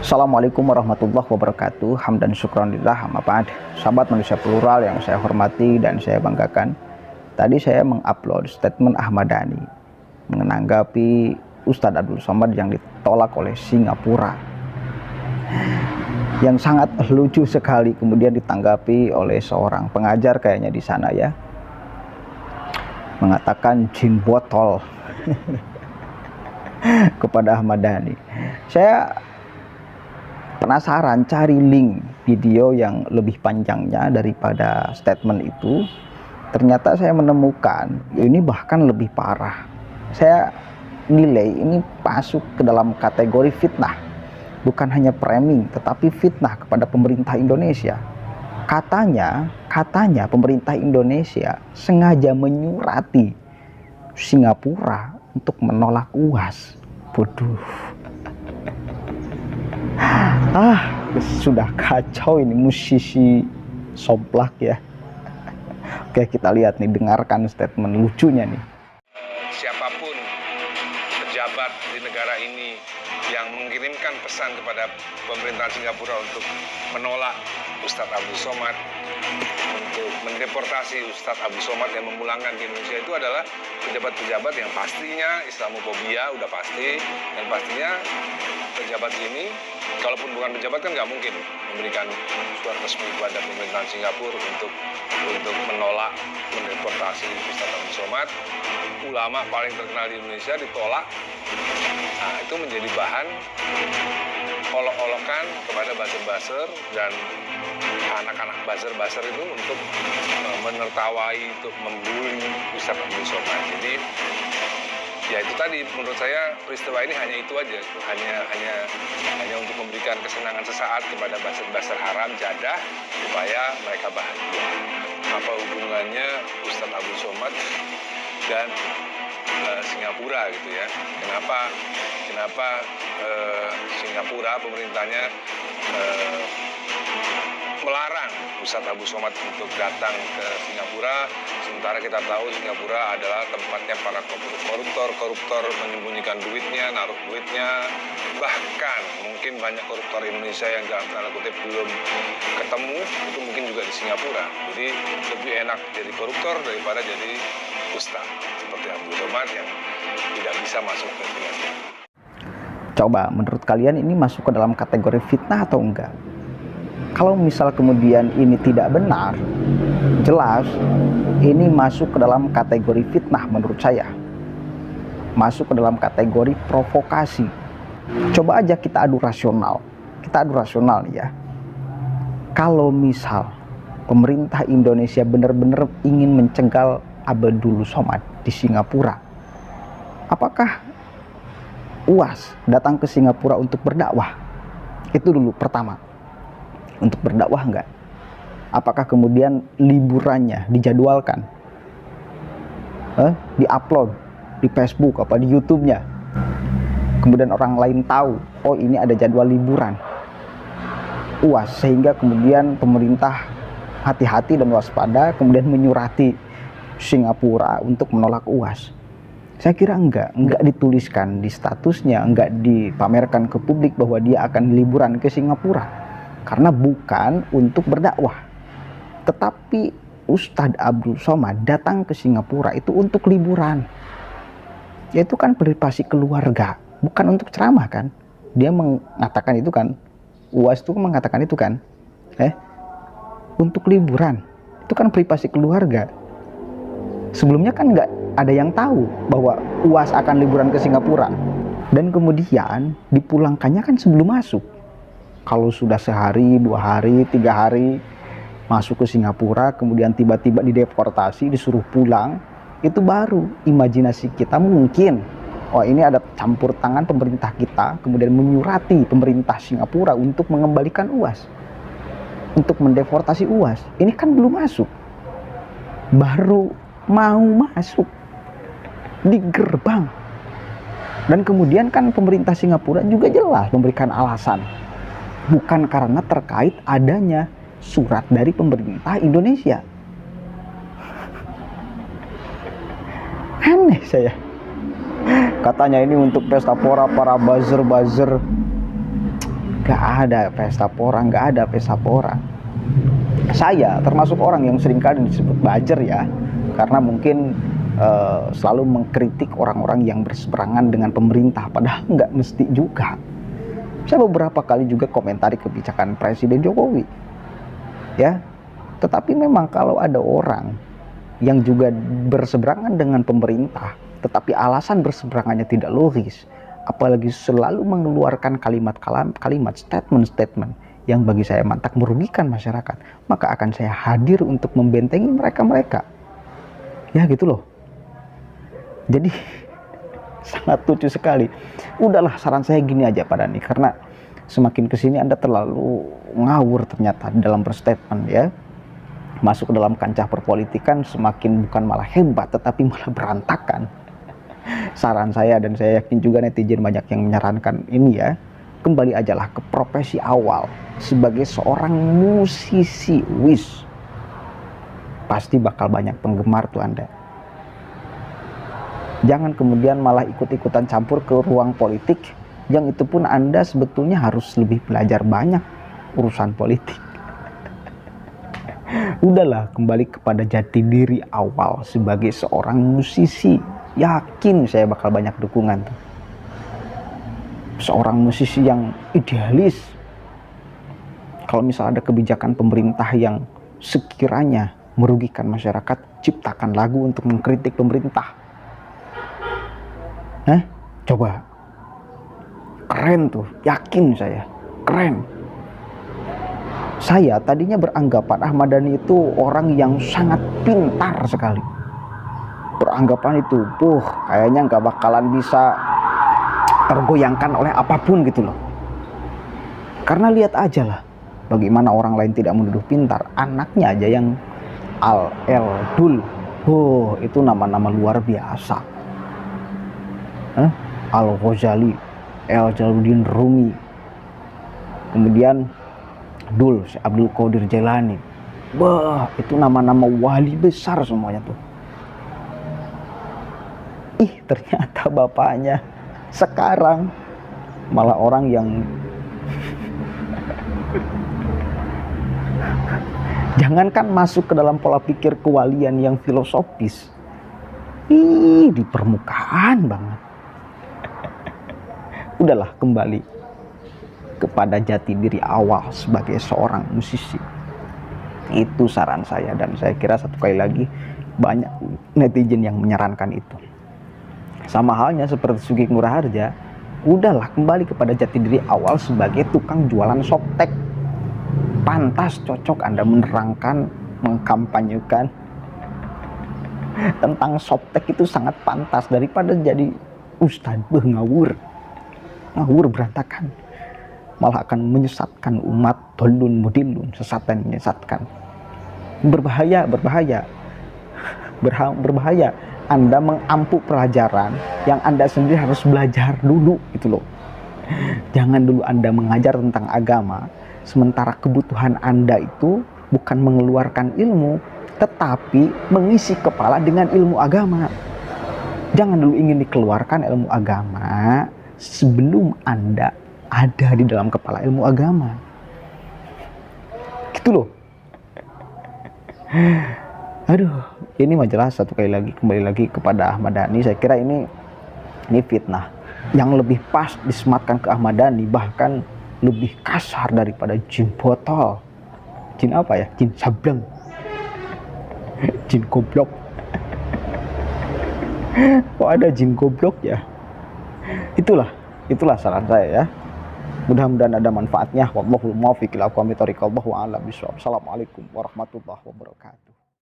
Assalamualaikum warahmatullahi wabarakatuh. Hamdan syukran lillah, amma ba'd. Sahabat manusia plural yang saya hormati dan saya banggakan, tadi saya mengupload statement Ahmad Dhani menanggapi Ustadz Abdul Somad yang ditolak oleh Singapura, yang sangat lucu sekali. Kemudian ditanggapi oleh seorang pengajar kayaknya di sana ya, mengatakan jin botol kepada Ahmad Dhani. Saya penasaran cari link video yang lebih panjangnya daripada statement itu. Ternyata saya menemukan ini bahkan lebih parah. Saya nilai ini masuk ke dalam kategori fitnah, bukan hanya framing tetapi fitnah kepada pemerintah Indonesia. Katanya pemerintah Indonesia sengaja menyurati Singapura untuk menolak UAS. Waduh. Sudah kacau ini musisi somplak ya. Oke, kita lihat nih, dengarkan statement lucunya nih. Siapapun pejabat di negara ini yang mengirimkan pesan kepada pemerintahan Singapura untuk menolak Ustadz Abdul Somad, untuk mendeportasi Ustadz Abdul Somad yang memulangkan di Indonesia, itu adalah pejabat-pejabat yang pastinya Islamofobia udah pasti, dan pastinya pejabat ini, kalaupun bukan pejabat kan nggak mungkin memberikan surat resmi kepada pemerintahan Singapura untuk menolak mendeportasi Ustadz Abdul Somad. Ulama paling terkenal di Indonesia ditolak. Nah, itu menjadi bahan olok-olokan kepada buzzer-buzzer dan anak-anak buzzer itu untuk menertawai, untuk membuli Ustadz Abdul Somad. Jadi ya itu tadi, menurut saya peristiwa ini hanya itu aja, hanya untuk memberikan kesenangan sesaat kepada buzzer haram jadah supaya mereka bahagia. Apa hubungannya Ustadz Abdul Somad dan Singapura gitu ya? Kenapa Singapura pemerintahnya melarang Ustadz Abdul Somad untuk datang ke Singapura, sementara kita tahu Singapura adalah tempatnya para koruptor menyembunyikan duitnya, naruh duitnya. Bahkan mungkin banyak koruptor Indonesia yang dalam tanda kutip belum ketemu, itu mungkin juga di Singapura. Jadi lebih enak jadi koruptor daripada jadi ustadz seperti Abdul Somad yang tidak bisa masuk ke Singapura. Coba menurut kalian ini masuk ke dalam kategori fitnah atau enggak? Kalau misal kemudian ini tidak benar, jelas ini masuk ke dalam kategori fitnah menurut saya. Masuk ke dalam kategori provokasi. Coba aja kita adu rasional. Nih ya. Kalau misal pemerintah Indonesia benar-benar ingin mencegal Abdul Somad di Singapura, apakah UAS datang ke Singapura untuk berdakwah? Itu dulu pertama. Untuk berdakwah enggak? Apakah kemudian liburannya dijadwalkan? Di-upload di Facebook apa di YouTube-nya? Kemudian orang lain tahu, oh ini ada jadwal liburan UAS, sehingga kemudian pemerintah hati-hati dan waspada, kemudian menyurati Singapura untuk menolak UAS. Saya kira enggak dituliskan di statusnya, enggak dipamerkan ke publik bahwa dia akan liburan ke Singapura. Karena bukan untuk berdakwah. Tetapi Ustadz Abdul Somad datang ke Singapura itu untuk liburan. Yaitu kan privasi keluarga, bukan untuk ceramah kan. Dia mengatakan itu kan, UAS itu mengatakan itu kan, untuk liburan. Itu kan privasi keluarga. Sebelumnya kan nggak ada yang tahu bahwa UAS akan liburan ke Singapura. Dan kemudian dipulangkannya kan sebelum masuk. Kalau sudah sehari, 2 hari, 3 hari masuk ke Singapura, kemudian tiba-tiba dideportasi, disuruh pulang, itu baru imajinasi kita mungkin, oh ini ada campur tangan pemerintah kita, kemudian menyurati pemerintah Singapura untuk mengembalikan UAS, untuk mendeportasi UAS. Ini kan belum masuk, baru mau masuk di gerbang. Dan kemudian kan pemerintah Singapura juga jelas memberikan alasan, bukan karena terkait adanya surat dari pemerintah Indonesia. Aneh saya. Katanya ini untuk pesta pora para buzzer. Gak ada pesta porang, gak ada pesta porang. Saya termasuk orang yang seringkali disebut buzzer ya, karena mungkin selalu mengkritik orang-orang yang berseberangan dengan pemerintah, padahal nggak mesti juga. Saya beberapa kali juga komentari kebijakan Presiden Jokowi, ya. Tetapi memang kalau ada orang yang juga berseberangan dengan pemerintah, tetapi alasan berseberangannya tidak logis, apalagi selalu mengeluarkan kalimat statement yang bagi saya mantak merugikan masyarakat, maka akan saya hadir untuk membentengi mereka. Ya gitu loh. Jadi sangat lucu sekali. Udahlah, saran saya gini aja Pak Dhani, karena semakin kesini Anda terlalu ngawur ternyata dalam berstatement ya. Masuk ke dalam kancah perpolitikan semakin bukan malah hebat, tetapi malah berantakan. Saran saya, dan saya yakin juga netizen banyak yang menyarankan ini ya, kembali ajalah ke profesi awal sebagai seorang musisi. Pasti bakal banyak penggemar tuh Anda. Jangan kemudian malah ikut-ikutan campur ke ruang politik, yang itu pun Anda sebetulnya harus lebih belajar banyak urusan politik. Udahlah, kembali kepada jati diri awal sebagai seorang musisi. Yakin saya bakal banyak dukungan tuh. Seorang musisi yang idealis. Kalau misalnya ada kebijakan pemerintah yang sekiranya merugikan masyarakat, ciptakan lagu untuk mengkritik pemerintah. Coba. Keren tuh, yakin saya. Keren. Saya tadinya beranggapan Ahmad Dhani itu orang yang sangat pintar sekali. Beranggapan itu, kayaknya nggak bakalan bisa tergoyangkan oleh apapun gitu loh. Karena lihat aja lah, bagaimana orang lain tidak menuduh pintar, anaknya aja yang Dul. Itu nama-nama luar biasa. Al-Ghazali, Jalaluddin Rumi, kemudian Dul, Abdul Qadir Jailani. Itu nama-nama wali besar semuanya tuh. Ternyata bapaknya sekarang malah orang yang jangankan masuk ke dalam pola pikir kewalian yang filosofis, di permukaan banget. Udahlah, kembali kepada jati diri awal sebagai seorang musisi. Itu saran saya, dan saya kira satu kali lagi banyak netizen yang menyarankan itu. Sama halnya seperti Sugeng Ngurah Harja, udahlah kembali kepada jati diri awal sebagai tukang jualan softtek. Pantas, cocok Anda menerangkan, mengkampanyekan tentang softtek, itu sangat pantas daripada jadi ustadz ngawur berantakan, malah akan menyesatkan umat. Dolun mudilun, sesat dan menyesatkan. Berbahaya. Anda mengampu pelajaran yang Anda sendiri harus belajar dulu gitu loh. Jangan dulu Anda mengajar tentang agama, sementara kebutuhan Anda itu bukan mengeluarkan ilmu, tetapi mengisi kepala dengan ilmu agama. Jangan dulu ingin dikeluarkan ilmu agama sebelum Anda ada di dalam kepala ilmu agama. Gitu loh. Aduh, ini majalah satu kali lagi kembali lagi kepada Ahmad Dhani. Saya kira ini fitnah yang lebih pas disematkan ke Ahmad Dhani, bahkan lebih kasar daripada jin botol. Jin apa ya? Jin sableng. Jin goblok. Kok ada jin goblok ya? Itulah saran saya ya. Mudah-mudahan ada manfaatnya. Wallahul muwaffiq ila aqwamit thoriq. Wallahu a'lam bishawab. Assalamualaikum warahmatullahi wabarakatuh.